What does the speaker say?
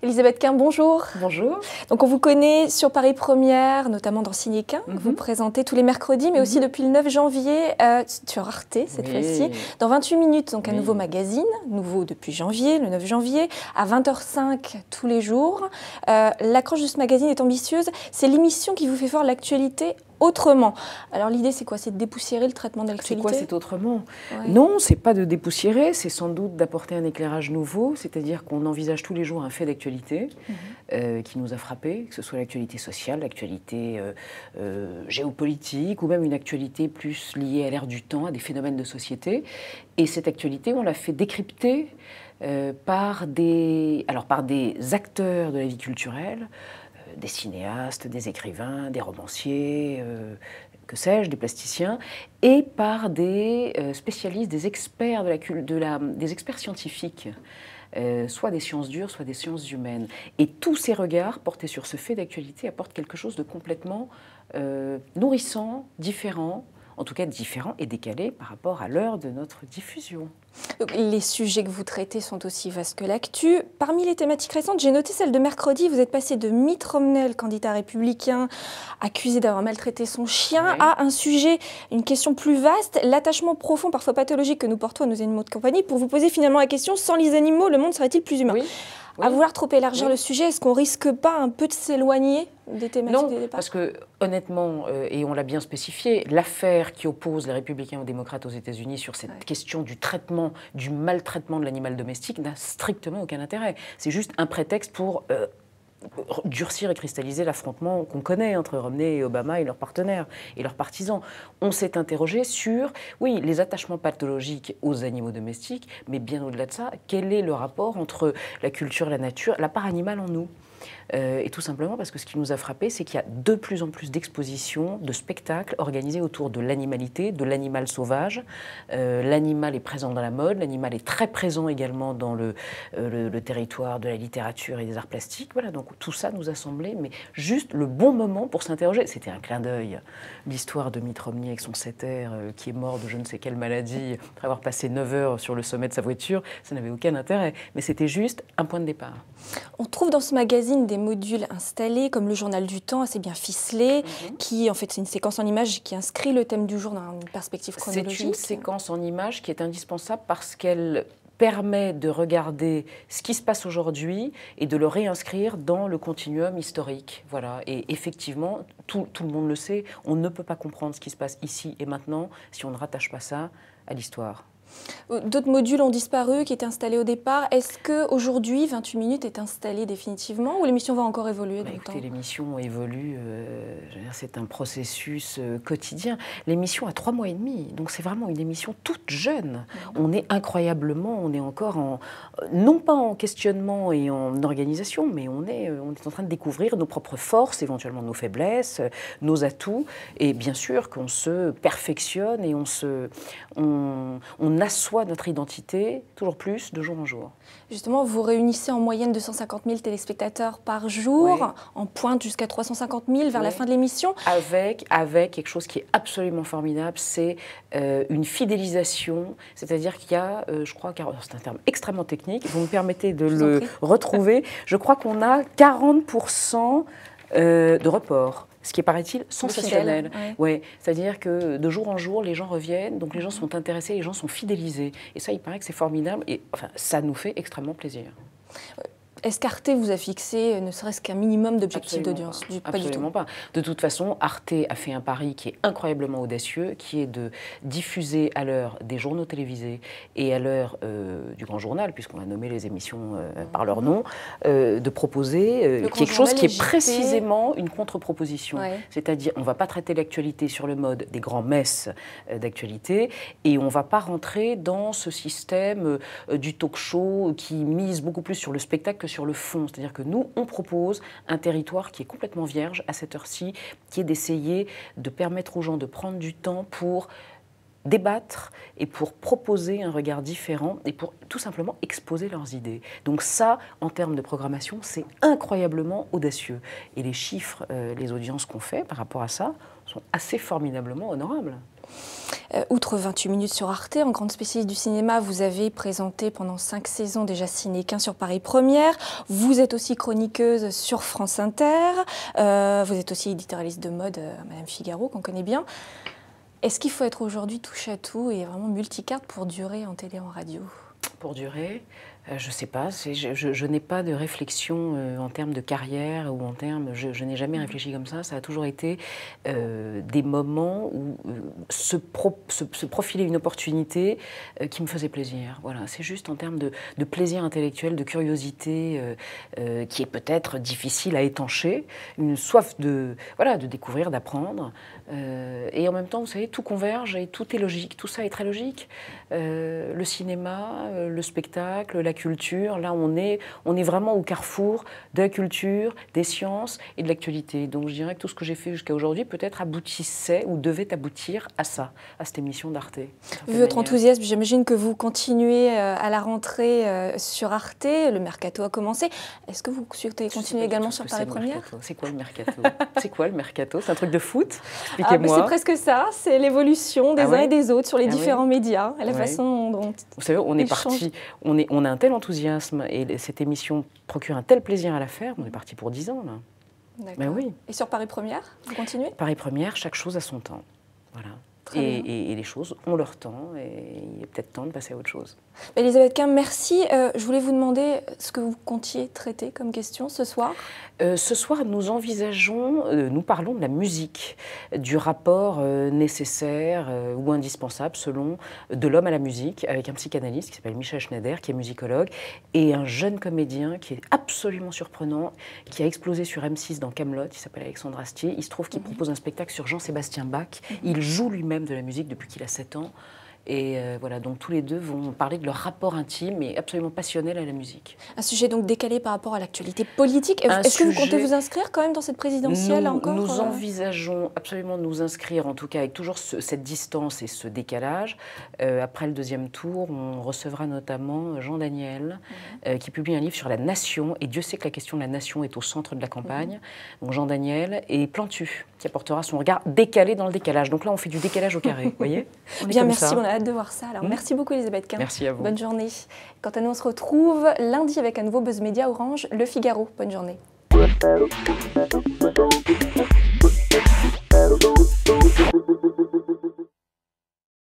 Elisabeth Quint, bonjour. Bonjour. Donc on vous connaît sur Paris Première, notamment dans Ciné Quint, que vous présentez tous les mercredis, mais aussi depuis le 9 janvier sur Arte cette fois-ci, dans 28 minutes, donc un nouveau magazine, nouveau depuis janvier, le 9 janvier, à 20h05 tous les jours. L'accroche de ce magazine est ambitieuse, c'est l'émission qui vous fait voir l'actualité autrement. Alors l'idée c'est quoi? C'est de dépoussiérer le traitement de l'actualité? C'est quoi, c'est autrement? Non, c'est pas de dépoussiérer, c'est sans doute d'apporter un éclairage nouveau, c'est-à-dire qu'on envisage tous les jours un fait d'actualité qui nous a frappés, que ce soit l'actualité sociale, l'actualité géopolitique ou même une actualité plus liée à l'ère du temps, à des phénomènes de société. Et cette actualité, on l'a fait décrypter par des acteurs de la vie culturelle, des cinéastes, des écrivains, des romanciers, que sais-je, des plasticiens, et par des spécialistes, des experts des experts scientifiques, soit des sciences dures, soit des sciences humaines. Et tous ces regards portés sur ce fait d'actualité apportent quelque chose de complètement nourrissant, différent, en tout cas différent et décalé par rapport à l'heure de notre diffusion. Donc, les sujets que vous traitez sont aussi vastes que l'actu. Parmi les thématiques récentes, j'ai noté celle de mercredi. Vous êtes passé de Mitt Romney, candidat républicain, accusé d'avoir maltraité son chien, à un sujet, une question plus vaste, l'attachement profond, parfois pathologique, que nous portons à nos animaux de compagnie, pour vous poser finalement la question, sans les animaux, le monde serait-il plus humain? À vouloir trop élargir le sujet, est-ce qu'on risque pas un peu de s'éloigner des thématiques des débats? Non, parce que honnêtement, et on l'a bien spécifié, l'affaire qui oppose les républicains aux démocrates aux États-Unis sur cette question du traitement, du maltraitement de l'animal domestique n'a strictement aucun intérêt. C'est juste un prétexte pour durcir et cristalliser l'affrontement qu'on connaît entre Romney et Obama et leurs partenaires et leurs partisans. On s'est interrogé sur, oui, les attachements pathologiques aux animaux domestiques, mais bien au-delà de ça, quel est le rapport entre la culture et la nature, la part animale en nous? Et tout simplement parce que ce qui nous a frappé, c'est qu'il y a de plus en plus d'expositions, de spectacles organisés autour de l'animalité, de l'animal sauvage. L'animal est présent dans la mode, l'animal est très présent également dans le territoire de la littérature et des arts plastiques. Voilà, donc tout ça nous a semblé, mais juste le bon moment pour s'interroger. C'était un clin d'œil, l'histoire de Mitt Romney avec son setter qui est mort de je ne sais quelle maladie après avoir passé 9 heures sur le sommet de sa voiture. Ça n'avait aucun intérêt, mais c'était juste un point de départ. On trouve dans ce magazine des modules installés, comme le journal du temps, assez bien ficelé, qui, en fait, c'est une séquence en images qui inscrit le thème du jour dans une perspective chronologique. C'est une séquence en images qui est indispensable parce qu'elle permet de regarder ce qui se passe aujourd'hui et de le réinscrire dans le continuum historique. Voilà. Et effectivement, tout le monde le sait, on ne peut pas comprendre ce qui se passe ici et maintenant si on ne rattache pas ça à l'histoire. D'autres modules ont disparu, qui étaient installés au départ. Est-ce qu'aujourd'hui, 28 minutes est installé définitivement ou l'émission va encore évoluer dans le temps? L'émission évolue, c'est un processus quotidien. L'émission a 3 mois et demi, donc c'est vraiment une émission toute jeune. On est encore non pas en questionnement et en organisation, mais on est en train de découvrir nos propres forces, éventuellement nos faiblesses, nos atouts, et bien sûr qu'on se perfectionne et on assoit notre identité toujours plus de jour en jour. Justement, vous réunissez en moyenne 250 000 téléspectateurs par jour, en pointe jusqu'à 350 000 vers la fin de l'émission. Avec quelque chose qui est absolument formidable, c'est une fidélisation, c'est-à-dire qu'il y a, je crois, c'est un terme extrêmement technique, vous me permettez de le retrouver, je crois qu'on a 40% de report. Ce qui est, paraît-il, sensationnel. Ouais. C'est-à-dire que de jour en jour, les gens reviennent, donc les gens sont intéressés, les gens sont fidélisés. Et ça, il paraît que c'est formidable, et enfin, ça nous fait extrêmement plaisir. Est-ce qu'Arte vous a fixé ne serait-ce qu'un minimum d'objectifs d'audience? Absolument pas. De toute façon, Arte a fait un pari qui est incroyablement audacieux, qui est de diffuser à l'heure des journaux télévisés et à l'heure du grand journal, puisqu'on a nommé les émissions par leur nom, de proposer quelque chose qui est précisément une contre-proposition. C'est-à-dire, on ne va pas traiter l'actualité sur le mode des grands messes d'actualité, et on ne va pas rentrer dans ce système du talk-show qui mise beaucoup plus sur le spectacle que sur le fond. C'est-à-dire que nous, on propose un territoire qui est complètement vierge à cette heure-ci, qui est d'essayer de permettre aux gens de prendre du temps pour débattre et pour proposer un regard différent et pour tout simplement exposer leurs idées. Donc ça, en termes de programmation, c'est incroyablement audacieux. Et les chiffres, les audiences qu'on fait par rapport à ça sont assez formidablement honorables. Outre 28 minutes sur Arte, en grande spécialiste du cinéma, vous avez présenté pendant 5 saisons déjà Ciné15 sur Paris Première. Vous êtes aussi chroniqueuse sur France Inter. Vous êtes aussi éditorialiste de mode à Madame Figaro, qu'on connaît bien. Est-ce qu'il faut être aujourd'hui touche à tout et vraiment multicarte pour durer en télé, en radio? Pour durer, je ne sais pas, je n'ai pas de réflexion en termes de carrière ou en termes, je n'ai jamais réfléchi comme ça a toujours été des moments où se profiler une opportunité qui me faisait plaisir. Voilà, c'est juste en termes de plaisir intellectuel, de curiosité qui est peut-être difficile à étancher, une soif de découvrir, d'apprendre. Et en même temps, vous savez, tout converge et tout est logique, tout ça est très logique. Le cinéma, le spectacle, la culture, là on est vraiment au carrefour de la culture, des sciences et de l'actualité. Donc je dirais que tout ce que j'ai fait jusqu'à aujourd'hui peut-être aboutissait ou devait aboutir à ça, à cette émission d'Arte. Vu votre enthousiasme, j'imagine que vous continuez à la rentrée sur Arte, le mercato a commencé. Est-ce que vous souhaitez continuer également sur Paris Première? C'est quoi le mercato? C'est quoi le mercato? C'est un truc de foot? Expliquez-moi. C'est presque ça, c'est l'évolution des uns et des autres sur les différents médias, la façon dont vous savez, on est parti, on a un tel enthousiasme et cette émission procure un tel plaisir à la faire, on est parti pour 10 ans là. D'accord. Oui. Et sur Paris Première, vous continuez? Paris Première, chaque chose a son temps. Voilà. Et les choses ont leur temps et il est peut-être temps de passer à autre chose. Elisabeth Quint, merci. Je voulais vous demander ce que vous comptiez traiter comme question ce soir. Ce soir, nous parlons de la musique, du rapport nécessaire ou indispensable selon de l'homme à la musique, avec un psychanalyste qui s'appelle Michel Schneider, qui est musicologue, et un jeune comédien qui est absolument surprenant, qui a explosé sur M6 dans Kaamelott, il s'appelle Alexandre Astier. Il se trouve qu'il propose un spectacle sur Jean-Sébastien Bach. Il joue lui-même de la musique depuis qu'il a 7 ans. Et voilà, donc tous les deux vont parler de leur rapport intime et absolument passionnel à la musique. Un sujet donc décalé par rapport à l'actualité politique. Est-ce que vous comptez vous inscrire quand même dans cette présidentielle encore? Nous envisageons absolument de nous inscrire, en tout cas avec toujours cette distance et ce décalage. Après le deuxième tour, on recevra notamment Jean Daniel, qui publie un livre sur la nation. Et Dieu sait que la question de la nation est au centre de la campagne. Donc Jean Daniel et Plantu, qui apportera son regard décalé dans le décalage. Donc là, on fait du décalage au carré, vous voyez? Bien, merci. On a hâte de voir ça. Alors, merci beaucoup, Elisabeth Quint. Merci à vous. Bonne journée. Quant à nous, on se retrouve lundi avec un nouveau Buzz Média Orange, Le Figaro. Bonne journée.